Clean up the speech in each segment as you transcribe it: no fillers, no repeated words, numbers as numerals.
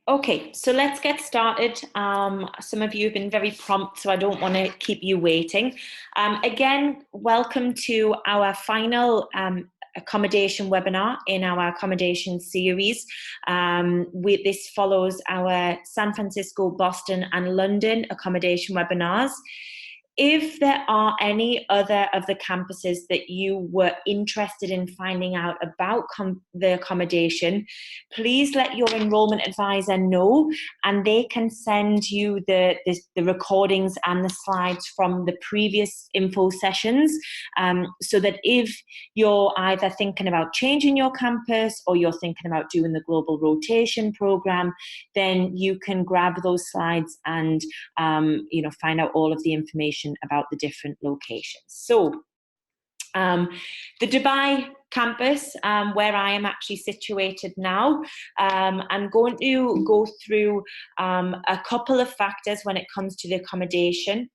Okay, so let's get started. Some of you have been very prompt, so I don't want to keep you waiting. Again, welcome to our final accommodation webinar in our accommodation series. This follows our San Francisco, Boston, and London accommodation webinars. If there are any other of the campuses that you were interested in finding out about the accommodation, please let your enrollment advisor know, and they can send you the recordings and the slides from the previous info sessions, so that if you're either thinking about changing your campus or you're thinking about doing the global rotation program, then you can grab those slides and find out all of the information about the different locations. So the Dubai campus, where I am actually situated now, I'm going to go through a couple of factors when it comes to the accommodation.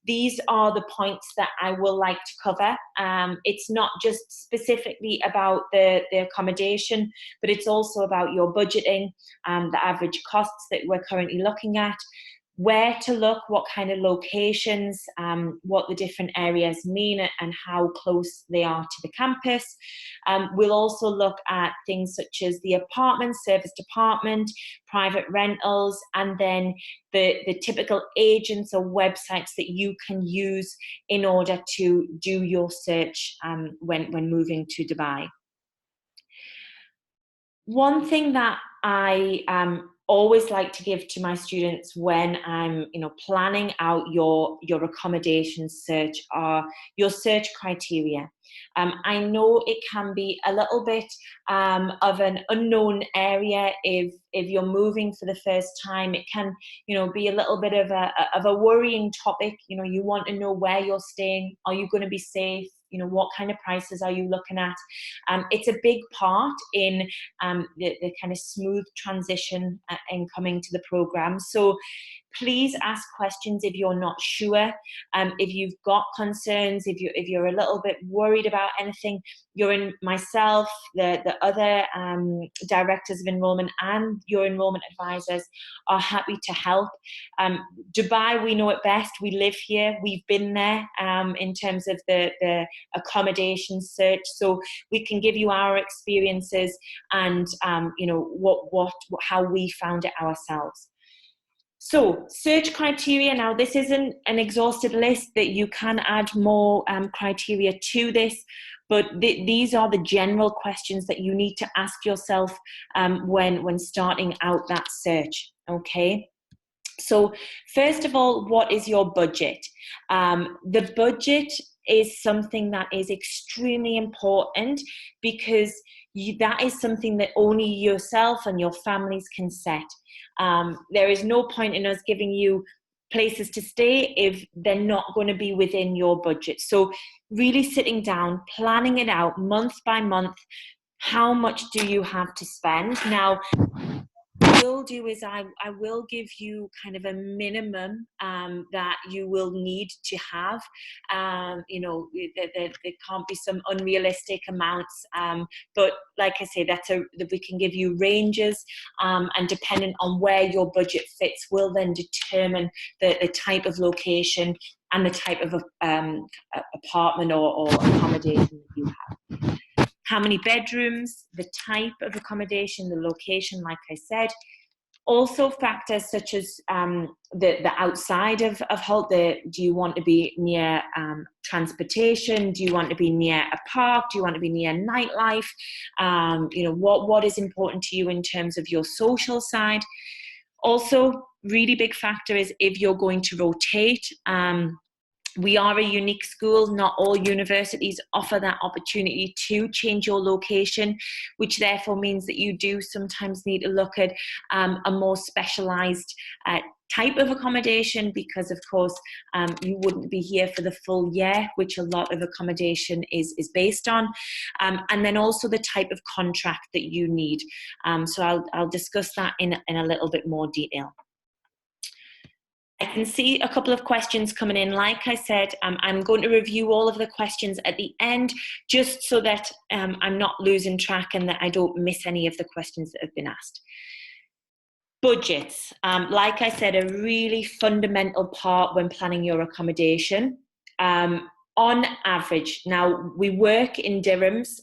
These are the points that I will like to cover. It's not just specifically about the accommodation, but it's also about your budgeting, the average costs that we're currently looking at, where to look, what kind of locations, what the different areas mean, and how close they are to the campus. We'll also look at things such as the apartment, service department, private rentals, and then the typical agents or websites that you can use in order to do your search when moving to Dubai. One thing that I always like to give to my students when I'm planning out your accommodation search are your search criteria. I know it can be a little bit of an unknown area if you're moving for the first time. It can be a little bit of a worrying topic. You want to know where you're staying. Are you going to be safe? What kind of prices are you looking at? It's a big part in the kind of smooth transition in coming to the program. So please ask questions if you're not sure. If you've got concerns, if you're a little bit worried about anything, myself, the other directors of enrollment, and your enrollment advisors are happy to help. Dubai, we know it best. We live here. We've been there in terms of the accommodation search, so we can give you our experiences and how we found it ourselves. So, search criteria. Now, this isn't an exhaustive list, that you can add more criteria to this, but these are the general questions that you need to ask yourself when starting out that search, okay? So, first of all, what is your budget? The budget is something that is extremely important, because that is something that only yourself and your families can set. There is no point in us giving you places to stay if they're not going to be within your budget. So really sitting down, planning it out month by month. How much do you have to spend? Now, what I will do is I will give you kind of a minimum that you will need to have. There can't be some unrealistic amounts, but like I say, that we can give you ranges, and depending on where your budget fits will then determine the type of location and the type of apartment or accommodation that you have. How many bedrooms, the type of accommodation, the location, like I said. Also factors such as the outside of Hull. Do you want to be near transportation? Do you want to be near a park? Do you want to be near nightlife? What is important to you in terms of your social side? Also, really big factor is if you're going to rotate. We are a unique school. Not all universities offer that opportunity to change your location, which therefore means that you do sometimes need to look at a more specialised type of accommodation, because of course you wouldn't be here for the full year, which a lot of accommodation is based on, and then also the type of contract that you need. So I'll discuss that in a little bit more detail. I can see a couple of questions coming in. Like I said, I'm going to review all of the questions at the end, just so that I'm not losing track and that I don't miss any of the questions that have been asked. Budgets, like I said, a really fundamental part when planning your accommodation. On average, now we work in dirhams.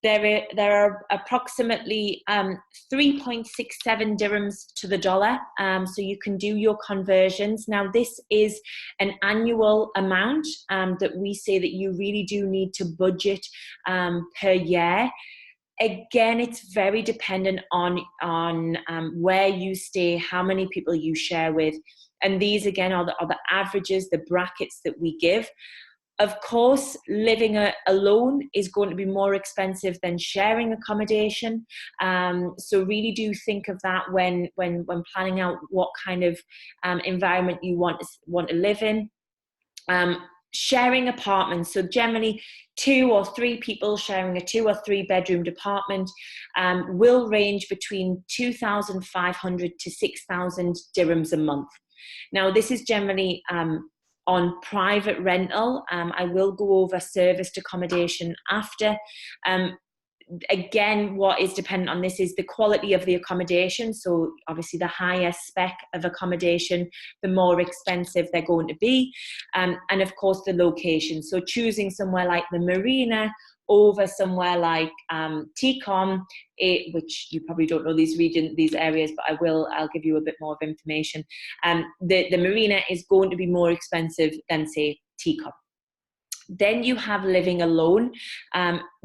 There are approximately 3.67 dirhams to the dollar. So you can do your conversions. Now, this is an annual amount that we say that you really do need to budget per year. Again, it's very dependent on where you stay, how many people you share with. And these, again, are the averages, the brackets that we give. Of course, living alone is going to be more expensive than sharing accommodation. So really do think of that when planning out what kind of environment you want to live in. Sharing apartments, so generally 2 or 3 people sharing a 2 or 3 bedroom apartment will range between 2,500 to 6,000 dirhams a month. Now, this is generally on private rental. I will go over serviced accommodation after. Again, what is dependent on this is the quality of the accommodation. So obviously the higher spec of accommodation, the more expensive they're going to be. And of course the location. So choosing somewhere like the Marina over somewhere like Tecom, which you probably don't know these areas, but I'll give you a bit more of information. The Marina is going to be more expensive than, say, Tecom. Then you have living alone.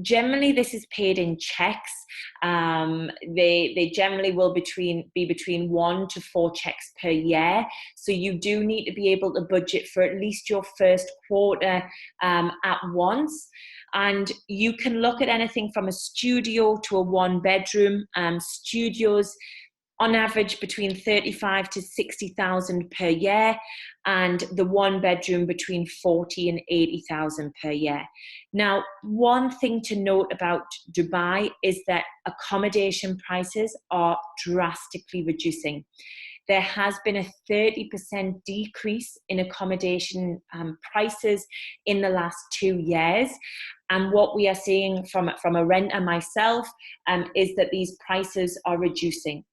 Generally, this is paid in checks. They generally will be between 1 to 4 checks per year. So you do need to be able to budget for at least your first quarter at once. And you can look at anything from a studio to a 1-bedroom. Studios, on average, between 35 to 60,000 per year, and the 1-bedroom between 40 and 80,000 per year. Now, one thing to note about Dubai is that accommodation prices are drastically reducing. There has been a 30% decrease in accommodation prices in the last 2 years. And what we are seeing from a renter myself is that these prices are reducing.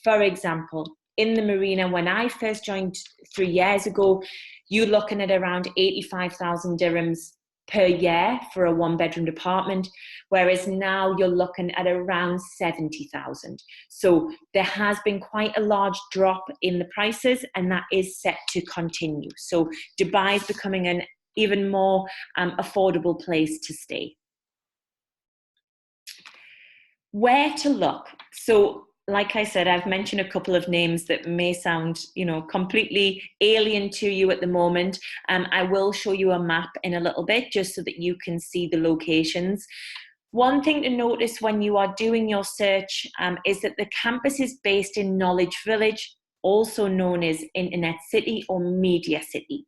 For example, in the Marina, when I first joined 3 years ago, you're looking at around 85,000 dirhams per year for a 1-bedroom apartment, whereas now you're looking at around 70,000. So there has been quite a large drop in the prices, and that is set to continue. So Dubai is becoming an even more affordable place to stay. Where to look? So, like I said, I've mentioned a couple of names that may sound, completely alien to you at the moment. I will show you a map in a little bit just so that you can see the locations. One thing to notice when you are doing your search is that the campus is based in Knowledge Village, also known as Internet City or Media City.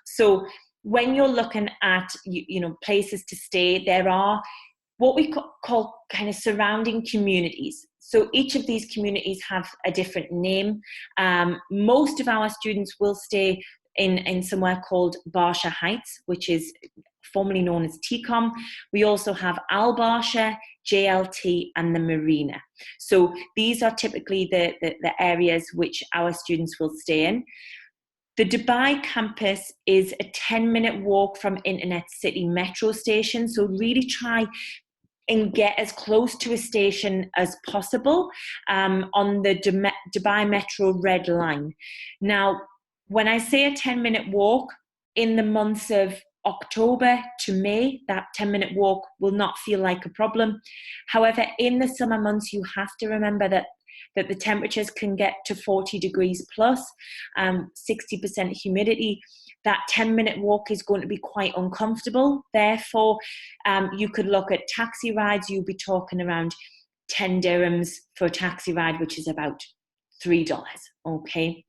So when you're looking at places to stay, there are what we call kind of surrounding communities. So each of these communities have a different name. Most of our students will stay in somewhere called Barsha Heights, which is formerly known as Tecom. We also have Al Barsha, JLT, and the Marina. So these are typically the areas which our students will stay in. The Dubai campus is a 10-minute walk from Internet City metro station. So really try and get as close to a station as possible on the Dubai Metro Red Line. Now, when I say a 10-minute walk, in the months of October to May, that 10-minute walk will not feel like a problem. However, in the summer months, you have to remember that the temperatures can get to 40 degrees plus, 60% humidity. That 10-minute walk is going to be quite uncomfortable. Therefore, you could look at taxi rides. You'll be talking around 10 dirhams for a taxi ride, which is about $3, okay?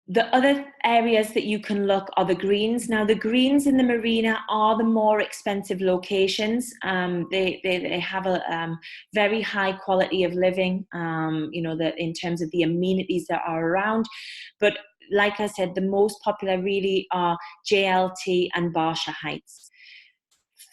The other areas that you can look are the greens. Now, the greens in the Marina are the more expensive locations. They have a very high quality of living, in terms of the amenities that are around. But like I said, the most popular really are JLT and Barsha Heights.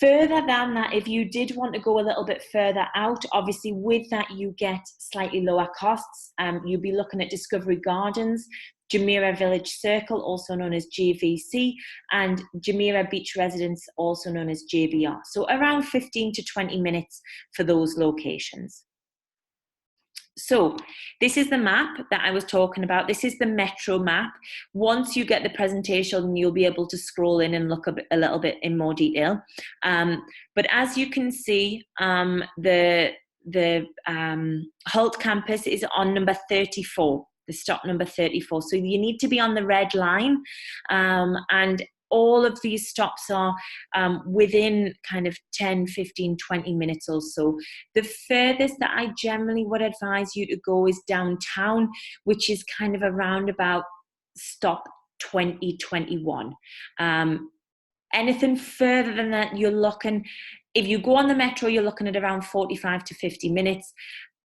Further than that, if you did want to go a little bit further out, obviously with that you get slightly lower costs. You'll be looking at Discovery Gardens, Jumeirah Village Circle, also known as JVC, and Jumeirah Beach Residence, also known as JBR. So around 15 to 20 minutes for those locations. So this is the map that I was talking about. This is the metro map. Once you get the presentation, you'll be able to scroll in and look a little bit in more detail. But as you can see, the Hult campus is on number 34, the stop number 34. So you need to be on the red line, and all of these stops are within kind of 10, 15, 20 minutes or so. The furthest that I generally would advise you to go is downtown, which is kind of around about stop 2021. Anything further than that, you're looking, if you go on the metro, you're looking at around 45 to 50 minutes.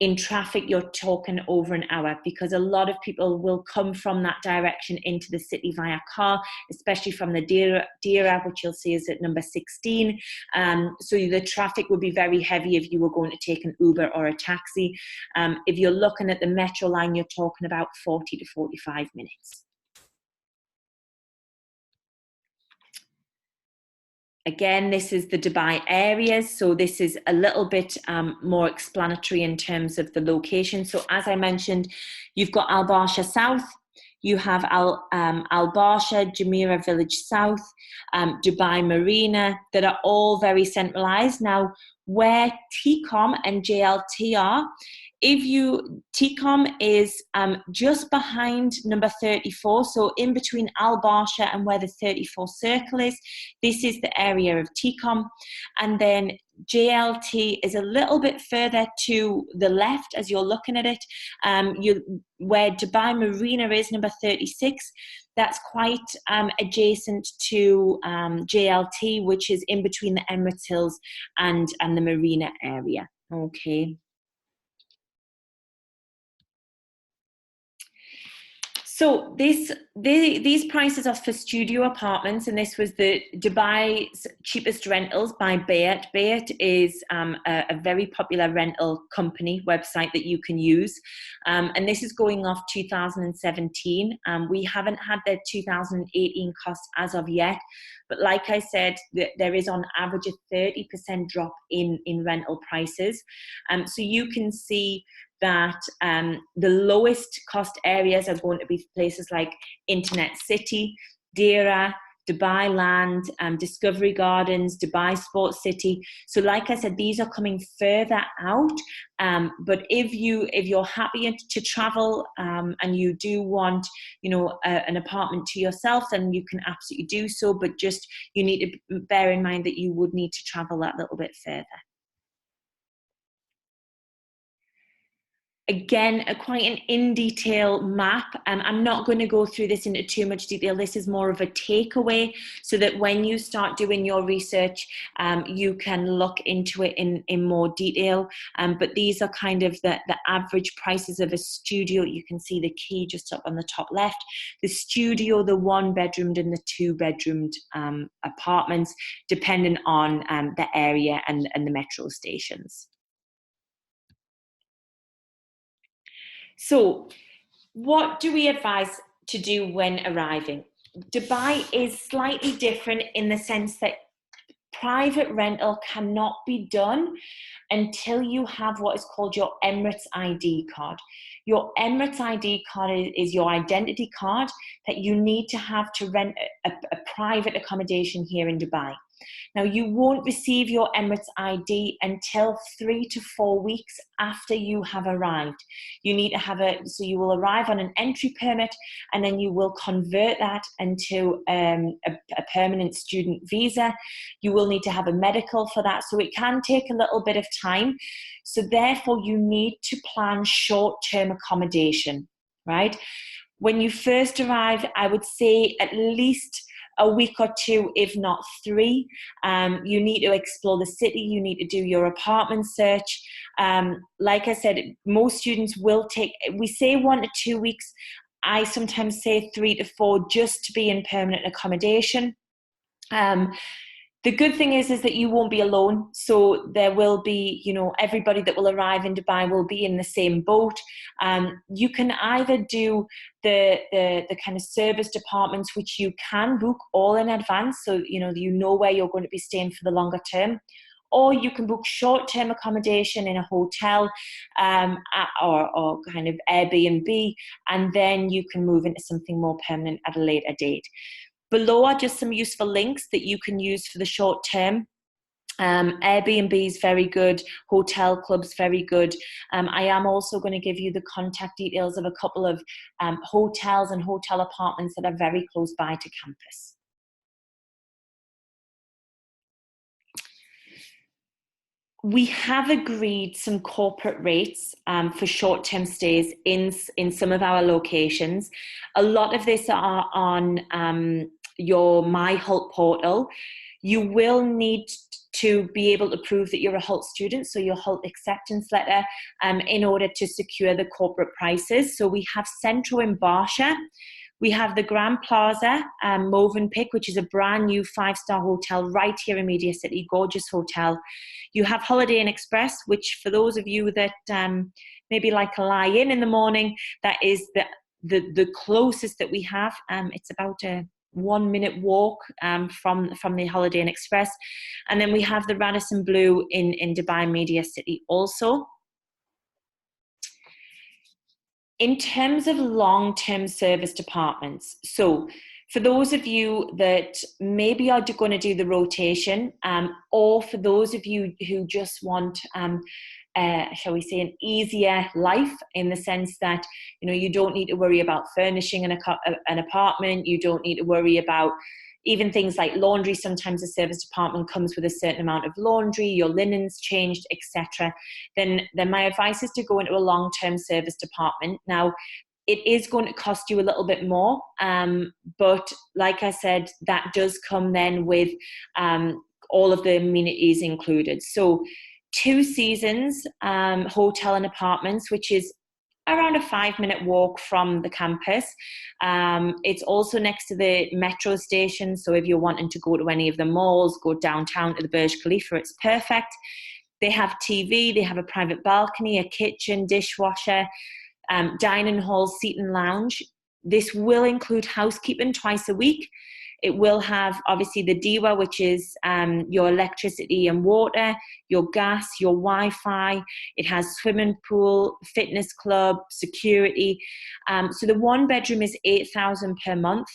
In traffic, you're talking over an hour, because a lot of people will come from that direction into the city via car, especially from the Deira, which you'll see is at number 16. So the traffic would be very heavy if you were going to take an Uber or a taxi. If you're looking at the metro line, you're talking about 40 to 45 minutes. Again, this is the Dubai areas, so this is a little bit more explanatory in terms of the location. So as I mentioned, you've got Al Barsha South, you have Al Barsha, Jumeirah Village South, Dubai Marina, that are all very centralized. Now, where TCOM and JLT are, TCOM is just behind number 34, so in between Al Barsha and where the 34 circle is, this is the area of TCOM. And then JLT is a little bit further to the left as you're looking at it, where Dubai Marina is, number 36. That's quite adjacent to JLT, which is in between the Emirates Hills and the Marina area. Okay. So these prices are for studio apartments, and this was the Dubai's cheapest rentals by Bayat. Bayat is a very popular rental company website that you can use, and this is going off 2017. We haven't had the 2018 cost as of yet, but like I said, there is on average a 30% drop in rental prices. So you can see that the lowest cost areas are going to be places like Internet City, Deira, Dubai Land, Discovery Gardens, Dubai Sports City. So like I said, these are coming further out, but if you're happy to travel and you do want, an apartment to yourself, then you can absolutely do so, but just you need to bear in mind that you would need to travel that little bit further. Again, quite an in-detail map. I'm not going to go through this into too much detail. This is more of a takeaway so that when you start doing your research, you can look into it in more detail. But these are kind of the average prices of a studio. You can see the key just up on the top left. The studio, the one-bedroomed and the two-bedroomed apartments, depending on the area and the metro stations. So what do we advise to do when arriving? Dubai is slightly different in the sense that private rental cannot be done until you have what is called your Emirates ID card. Your Emirates ID card is your identity card that you need to have to rent a private accommodation here in Dubai. Now, you won't receive your Emirates ID until 3 to 4 weeks after you have arrived. You need to have so you will arrive on an entry permit, and then you will convert that into a permanent student visa. You will need to have a medical for that, so it can take a little bit of time. So therefore, you need to plan short-term accommodation, right? When you first arrive, I would say at least a week or two, if not 3. You need to explore the city. You need to do your apartment search. Like I said, most students will take, we say 1 to 2 weeks. I sometimes say 3 to 4 just to be in permanent accommodation. The good thing is that you won't be alone. So there will be, everybody that will arrive in Dubai will be in the same boat. You can either do the kind of service departments, which you can book all in advance, so you know where you're going to be staying for the longer term. Or you can book short-term accommodation in a hotel, or kind of Airbnb, and then you can move into something more permanent at a later date. Below are just some useful links that you can use for the short term. Airbnb is very good. Hotel clubs, very good. I am also going to give you the contact details of a couple of hotels and hotel apartments that are very close by to campus. We have agreed some corporate rates for short-term stays in some of our locations. A lot of this are on your My Hult portal. You will need to be able to prove that you're a Hult student, so your Hult acceptance letter, in order to secure the corporate prices. So we have Centro in Barsha. We have the Grand Plaza, Movenpick, which is a brand new 5-star hotel right here in Media City, gorgeous hotel. You have Holiday Inn Express, which for those of you that maybe like a lie-in in the morning, that is the closest that we have. It's about a 1-minute walk from the Holiday Inn Express. And then we have the Radisson Blu in Dubai Media City also. In terms of long-term service departments, so for those of you that maybe are going to do the rotation, or for those of you who just want, shall we say, an easier life, in the sense that you don't need to worry about furnishing an apartment, you don't need to worry about even things like laundry. Sometimes the service department comes with a certain amount of laundry, your linens changed, etc. Then my advice is to go into a long-term service department. Now, it is going to cost you a little bit more, but like I said, that does come then with all of the amenities included. So 2 Seasons Hotel and Apartments, which is around a 5-minute walk from the campus. It's also next to the metro station, so if you're wanting to go to any of the malls, go downtown to the Burj Khalifa, it's perfect. They have TV, they have a private balcony, a kitchen, dishwasher, dining hall, seat and lounge. This will include housekeeping twice a week. It will have obviously the DEWA, which is your electricity and water, your gas, your Wi-Fi. It has swimming pool, fitness club, security. So the 1-bedroom is 8,000 per month.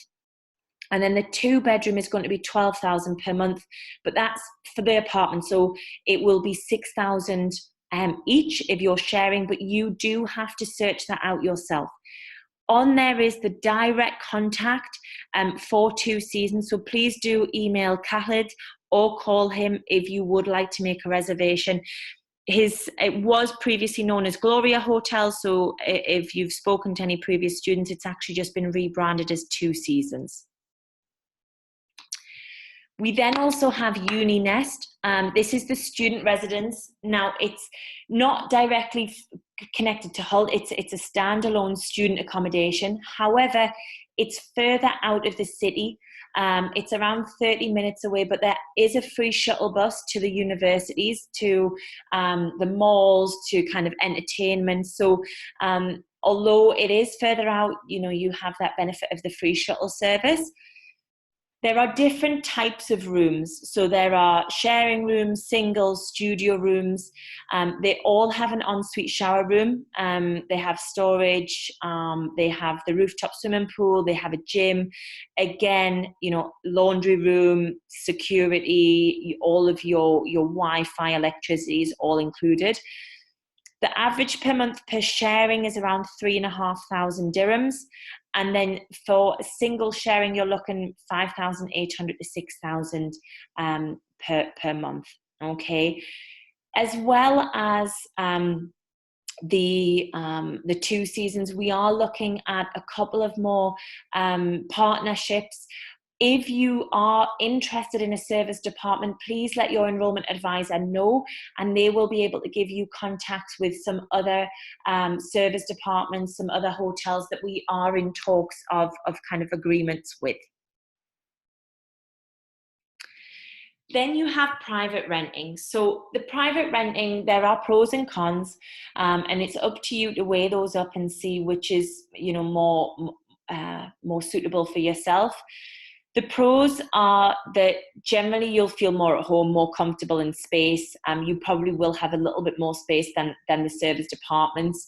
And then the 2-bedroom is going to be 12,000 per month, but that's for the apartment. So it will be 6,000 each if you're sharing, but you do have to search that out yourself. On there is the direct contact for 2 Seasons. So please do email Khalid or call him if you would like to make a reservation. It was previously known as Gloria Hotel. So if you've spoken to any previous students, it's actually just been rebranded as 2 Seasons. We then also have Uni Nest. This is the student residence. Now, it's not directly connected to Hull. It's a standalone student accommodation. However, it's further out of the city. It's around 30 minutes away, but there is a free shuttle bus to the universities, to the malls, to kind of entertainment. So although it is further out, you have that benefit of the free shuttle service. There are different types of rooms. So there are sharing rooms, singles, studio rooms. They all have an ensuite shower room. They have storage. They have the rooftop swimming pool. They have a gym. Again, laundry room, security, all of your Wi-Fi, electricity is all included. The average per month per sharing is around 3,500 dirhams. And then for a single sharing, you're looking 5,800 to 6,000 per month. Okay. As well as the 2 Seasons, we are looking at a couple of more partnerships. If you are interested in a service department, please let your enrollment advisor know, and they will be able to give you contacts with some other service departments, some other hotels that we are in talks of kind of agreements with. Then you have private renting. So the private renting, there are pros and cons, and it's up to you to weigh those up and see which is, more suitable for yourself. The pros are that generally you'll feel more at home, more comfortable in space. You probably will have a little bit more space than the serviced apartments.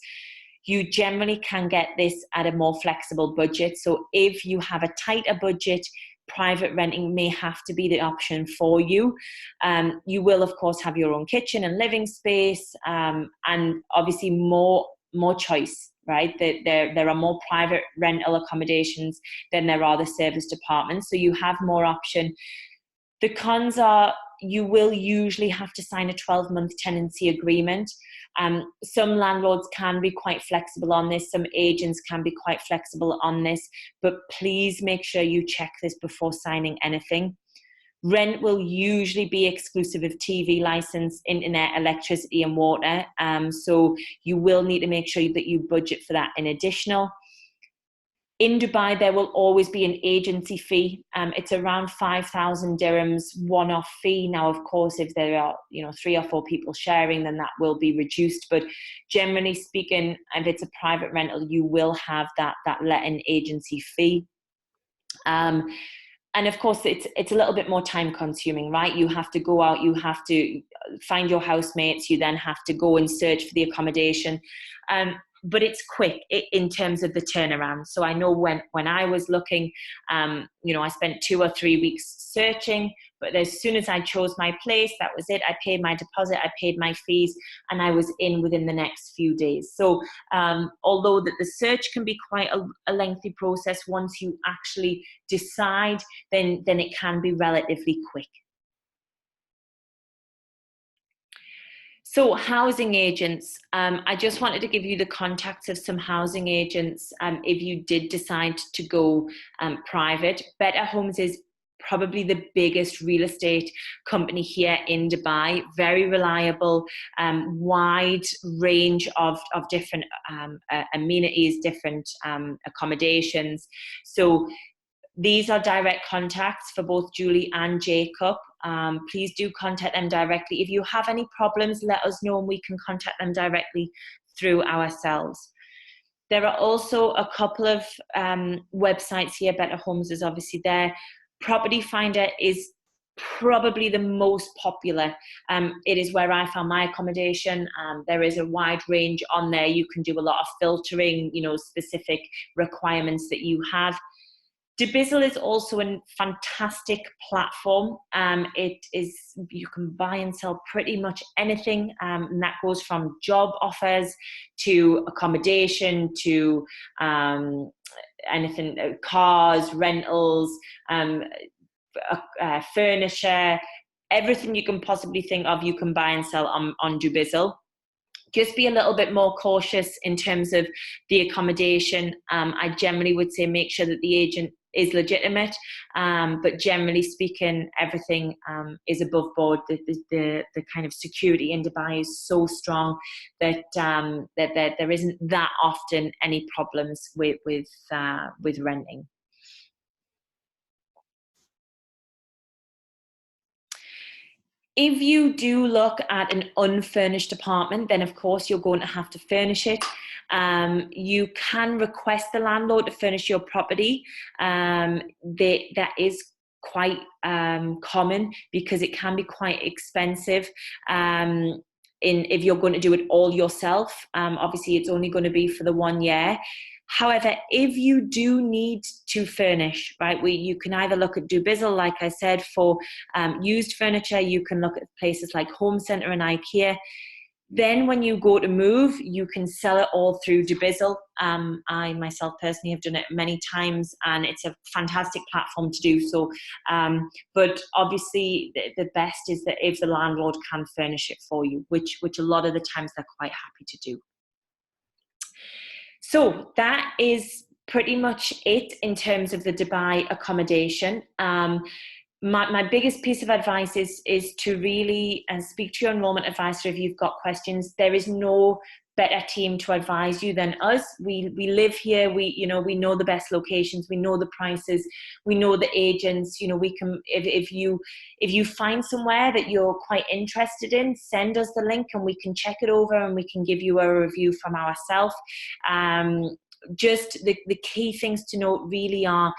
You generally can get this at a more flexible budget. So if you have a tighter budget, private renting may have to be the option for you. You will, of course, have your own kitchen and living space, and obviously more choice, right? There are more private rental accommodations than there are the serviced apartments, so you have more option. The cons are you will usually have to sign a 12-month tenancy agreement. Some landlords can be quite flexible on this. Some agents can be quite flexible on this, but please make sure you check this before signing anything. Rent will usually be exclusive of TV license, internet, electricity and water. So you will need to make sure that you budget for that in additional. In Dubai, there will always be an agency fee. It's around 5,000 dirhams one-off fee. Now, of course, if there are 3 or 4 people sharing, then that will be reduced. But generally speaking, if it's a private rental, you will have that let-in agency fee. And of course, it's a little bit more time consuming, right? You have to go out, you have to find your housemates, you then have to go and search for the accommodation. But it's quick in terms of the turnaround. So I know when I was looking, I spent 2 or 3 weeks searching, but as soon as I chose my place, that was it. I paid my deposit, I paid my fees, and I was in within the next few days. So although that the search can be quite a lengthy process, once you actually decide, then it can be relatively quick. So housing agents, I just wanted to give you the contacts of some housing agents if you did decide to go private. Better Homes is probably the biggest real estate company here in Dubai, very reliable, wide range of different amenities, different accommodations. So these are direct contacts for both Julie and Jacob. Please do contact them directly. If you have any problems, let us know and we can contact them directly through ourselves. There are also a couple of websites here. Better Homes is obviously there. Property Finder is probably the most popular. It is where I found my accommodation. There is a wide range on there. You can do a lot of filtering, specific requirements that you have. Dubizzle is also a fantastic platform. You can buy and sell pretty much anything, and that goes from job offers to accommodation to anything, cars, rentals, furniture, everything you can possibly think of, you can buy and sell on Dubizzle. Just be a little bit more cautious in terms of the accommodation. I generally would say make sure that the agent is legitimate, but generally speaking, everything is above board. The kind of security in Dubai is so strong that there isn't that often any problems with renting. If you do look at an unfurnished apartment, then of course you're going to have to furnish it. You can request the landlord to furnish your property. That is quite common because it can be quite expensive. If you're going to do it all yourself, obviously it's only going to be for the 1 year. However, if you do need to furnish, right, you can either look at Dubizzle, like I said, for used furniture. You can look at places like Home Centre and IKEA. Then when you go to move, you can sell it all through Dubizzle. I myself personally have done it many times, and it's a fantastic platform to do so. But obviously the best is that if the landlord can furnish it for you, which a lot of the times they're quite happy to do. So that is pretty much it in terms of the Dubai accommodation. My biggest piece of advice is to really speak to your enrollment advisor if you've got questions. There is no better team to advise you than us. We live here. We know the best locations. We know the prices. We know the agents. We can, if you find somewhere that you're quite interested in, send us the link and we can check it over and we can give you a review from ourselves. Just the key things to note really are: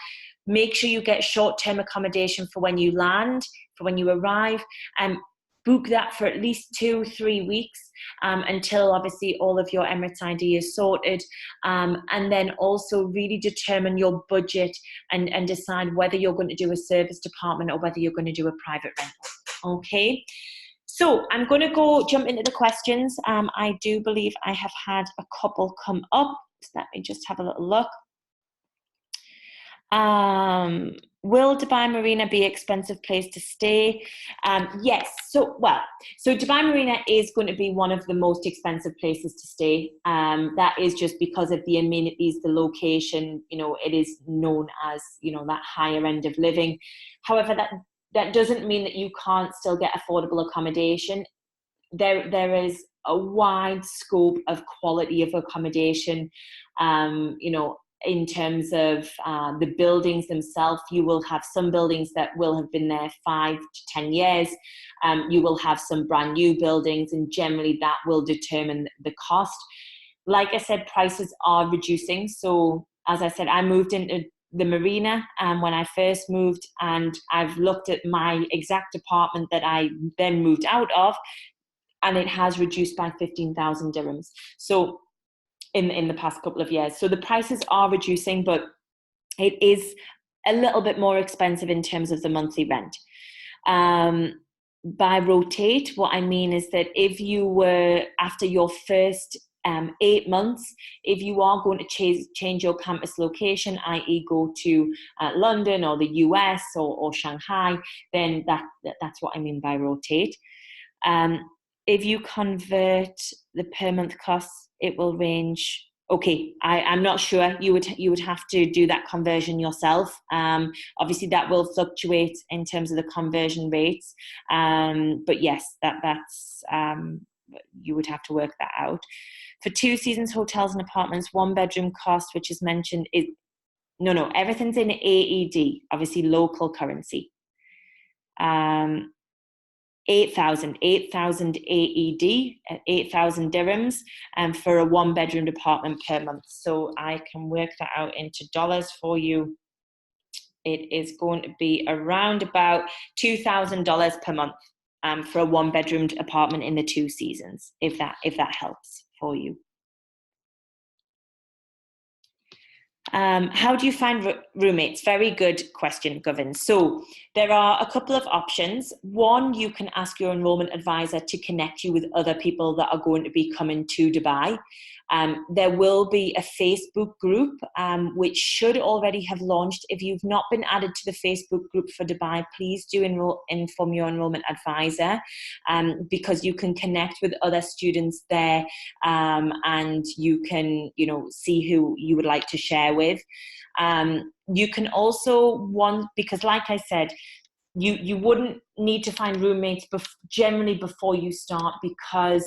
make sure you get short-term accommodation for when you land, for when you arrive, and book that for at least 2-3 weeks until obviously all of your Emirates ID is sorted. And then also really determine your budget and decide whether you're going to do a service department or whether you're going to do a private rental. Okay. So I'm going to jump into the questions. I do believe I have had a couple come up. So let me just have a little look. Will Dubai Marina be an expensive place to stay? Yes. So Dubai Marina is going to be one of the most expensive places to stay. That is just because of the amenities, the location. It is known as that higher end of living. However, that doesn't mean that you can't still get affordable accommodation. There is a wide scope of quality of accommodation. In terms of the buildings themselves, you will have some buildings that will have been there 5 to 10 years. You will have some brand new buildings, and generally that will determine the cost. Like I said, prices are reducing. So as I said, I moved into the marina when I first moved, and I've looked at my exact apartment that I then moved out of, and it has reduced by 15,000 dirhams. So in the past couple of years. So the prices are reducing, but it is a little bit more expensive in terms of the monthly rent. By rotate, what I mean is that if you were, after your first 8 months, if you are going to change your campus location, i.e. go to London or the US or Shanghai, then that's what I mean by rotate. If you convert the per month costs, it will range. Okay, I'm not sure. You would have to do that conversion yourself. Obviously, that will fluctuate in terms of the conversion rates. But yes, that's you would have to work that out. For 2 seasons hotels and apartments, 1 bedroom cost, which is mentioned, is no, everything's in AED, obviously local currency. 8,000 AED, 8,000 dirhams, for a 1 bedroom apartment per month. So I can work that out into dollars for you. It is going to be around about $2,000 per month for a 1 bedroom apartment in the 2 seasons, if that helps for you. How do you find roommates? Very good question, Govan. So there are a couple of options. One, you can ask your enrollment advisor to connect you with other people that are going to be coming to Dubai. There will be a Facebook group, which should already have launched. If you've not been added to the Facebook group for Dubai, please do inform your enrollment advisor, because you can connect with other students there, and you can, see who you would like to share with. You can also because like I said, you wouldn't need to find roommates generally before you start, because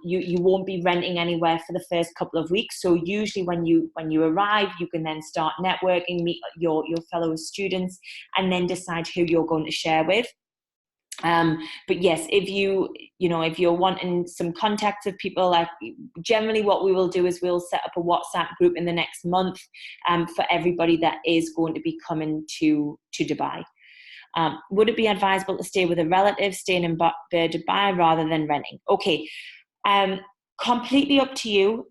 you won't be renting anywhere for the first couple of weeks. So usually when you arrive, you can then start networking, meet your fellow students, and then decide who you're going to share with. But yes, if you're wanting some contacts of people, like generally what we will do is we'll set up a WhatsApp group in the next month for everybody that is going to be coming to Dubai. Would it be advisable to stay with a relative staying in Dubai rather than renting? Okay, completely up to you.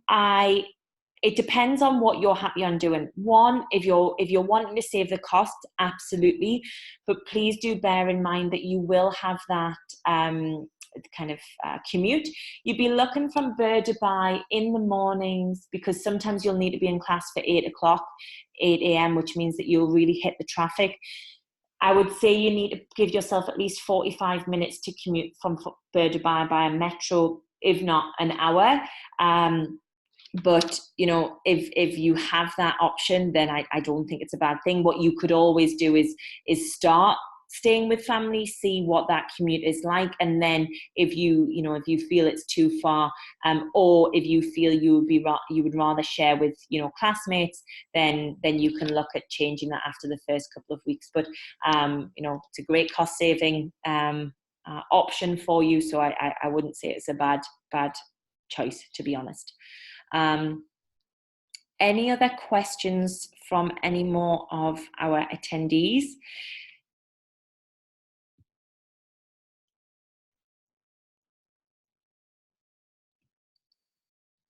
It depends on what you're happy on doing. One, if you're wanting to save the cost, absolutely, but please do bear in mind that you will have that commute. You'd be looking from Dubai in the mornings, because sometimes you'll need to be in class for 8 a.m., which means that you'll really hit the traffic. I would say you need to give yourself at least 45 minutes to commute from Dubai by a metro, if not an hour. But, if you have that option, then I don't think it's a bad thing. What you could always do is start staying with family, see what that commute is like, and then if you feel it's too far, or if you feel you would rather share with classmates, then you can look at changing that after the first couple of weeks. But it's a great cost saving option for you, so I wouldn't say it's a bad choice, to be honest. Any other questions from any more of our attendees?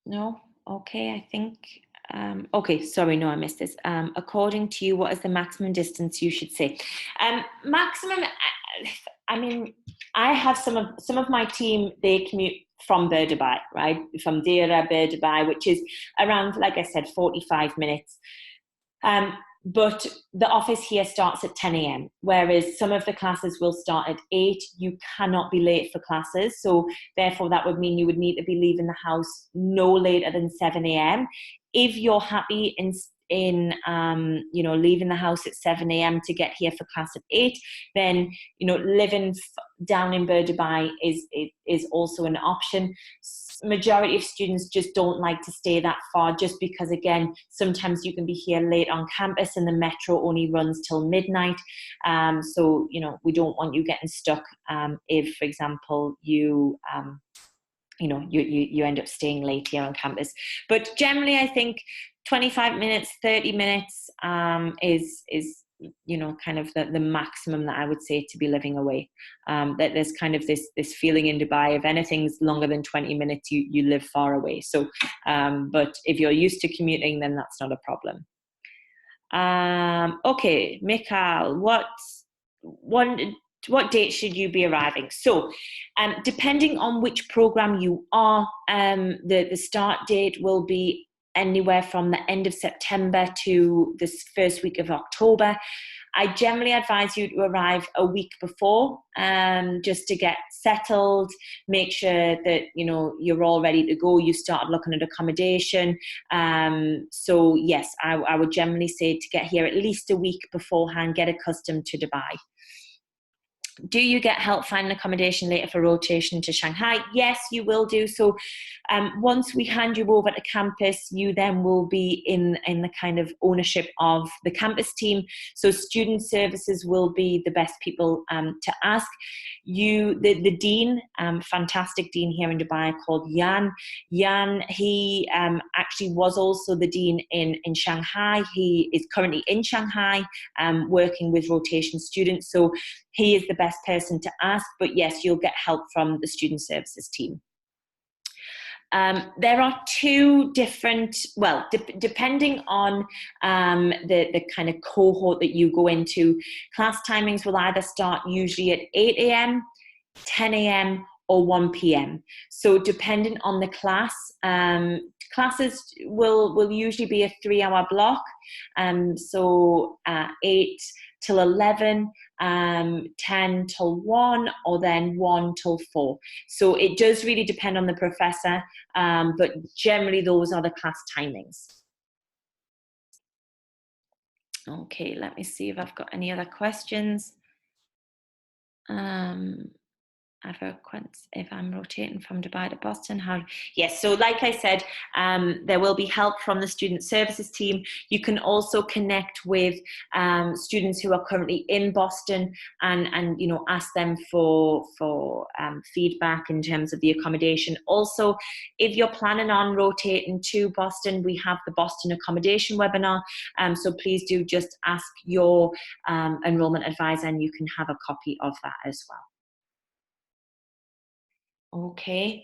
No? Okay, I think, okay, sorry, no, I missed this. According to you, what is the maximum distance you should say? Maximum, I mean, I have some of my team, they commute from Berdubai, right? From Deira, Berdubai, which is around, like I said, 45 minutes. But the office here starts at 10 a.m., whereas some of the classes will start at 8. You cannot be late for classes. So therefore, that would mean you would need to be leaving the house no later than 7 a.m. If you're happy in leaving the house at 7 a.m. to get here for class at 8, then living down in Berdubai is also an option. Majority of students just don't like to stay that far, just because, again, sometimes you can be here late on campus and the metro only runs till midnight. So we don't want you getting stuck if, for example, you end up staying late here on campus. But generally, I think 25 minutes, 30 minutes is kind of the maximum that I would say to be living away. That there's kind of this feeling in Dubai, if anything's longer than 20 minutes, you live far away. So, but if you're used to commuting, then that's not a problem. Okay, Mikhail, what date should you be arriving? So, depending on which program you are, the start date will be anywhere from the end of September to this first week of October. I generally advise you to arrive a week before, just to get settled, make sure that you're all ready to go. You started looking at accommodation. So yes, I would generally say to get here at least a week beforehand, get accustomed to Dubai. Do you get help finding accommodation later for rotation to Shanghai? Yes, you will do. So once we hand you over to campus, you then will be in the kind of ownership of the campus team. So student services will be the best people to ask. The dean, fantastic dean here in Dubai called Jan. Jan, he actually was also the dean in Shanghai. He is currently in Shanghai working with rotation students. So he is the best person to ask, but yes, you'll get help from the student services team. There are two different, depending on the kind of cohort that you go into, class timings will either start usually at 8 a.m., 10 a.m., or 1 p.m. So depending on the class, classes will usually be a 3-hour block. So 8 till 11, 10 till 1, or then 1 till 4. So it does really depend on the professor, but generally those are the class timings. Okay, let me see if I've got any other questions. If I'm rotating from Dubai to Boston, yes, so like I said, there will be help from the student services team. You can also connect with students who are currently in Boston and ask them for feedback in terms of the accommodation. Also, if you're planning on rotating to Boston, we have the Boston Accommodation webinar, so please do just ask your enrollment advisor and you can have a copy of that as well. Okay.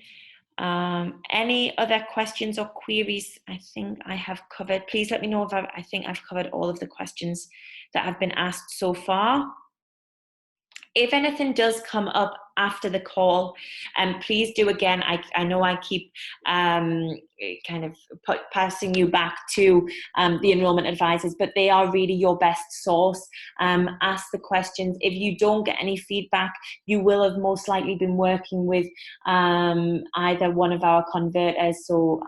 Any other questions or queries? I think I have covered. Please let me know if I think I've covered all of the questions that have been asked so far. If anything does come up after the call, please do again. I know I keep kind of passing you back to the enrollment advisors, but they are really your best source. Ask the questions. If you don't get any feedback, you will have most likely been working with either one of our converters, so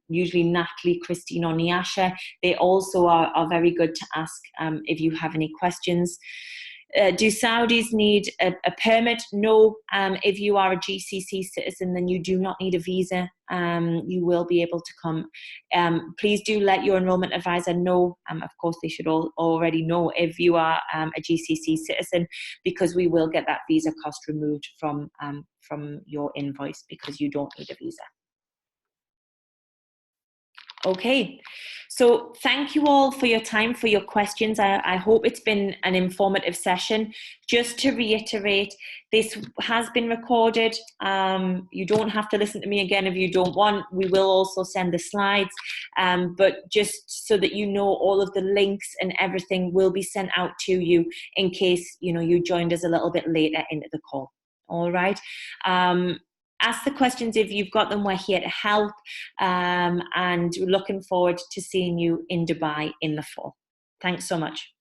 usually Natalie, Christine, or Niasha. They also are very good to ask if you have any questions. Do Saudis need a permit? No. If you are a GCC citizen, then you do not need a visa. You will be able to come. Please do let your enrollment advisor know. Of course, they should already know if you are a GCC citizen, because we will get that visa cost removed from your invoice because you don't need a visa. Okay, so thank you all for your time, for your questions. I hope it's been an informative session. Just to reiterate, this has been recorded. You don't have to listen to me again if you don't want. We will also send the slides, but just so that you know, all of the links and everything will be sent out to you in case you joined us a little bit later into the call. All right. Ask the questions if you've got them. We're here to help, and looking forward to seeing you in Dubai in the fall. Thanks so much.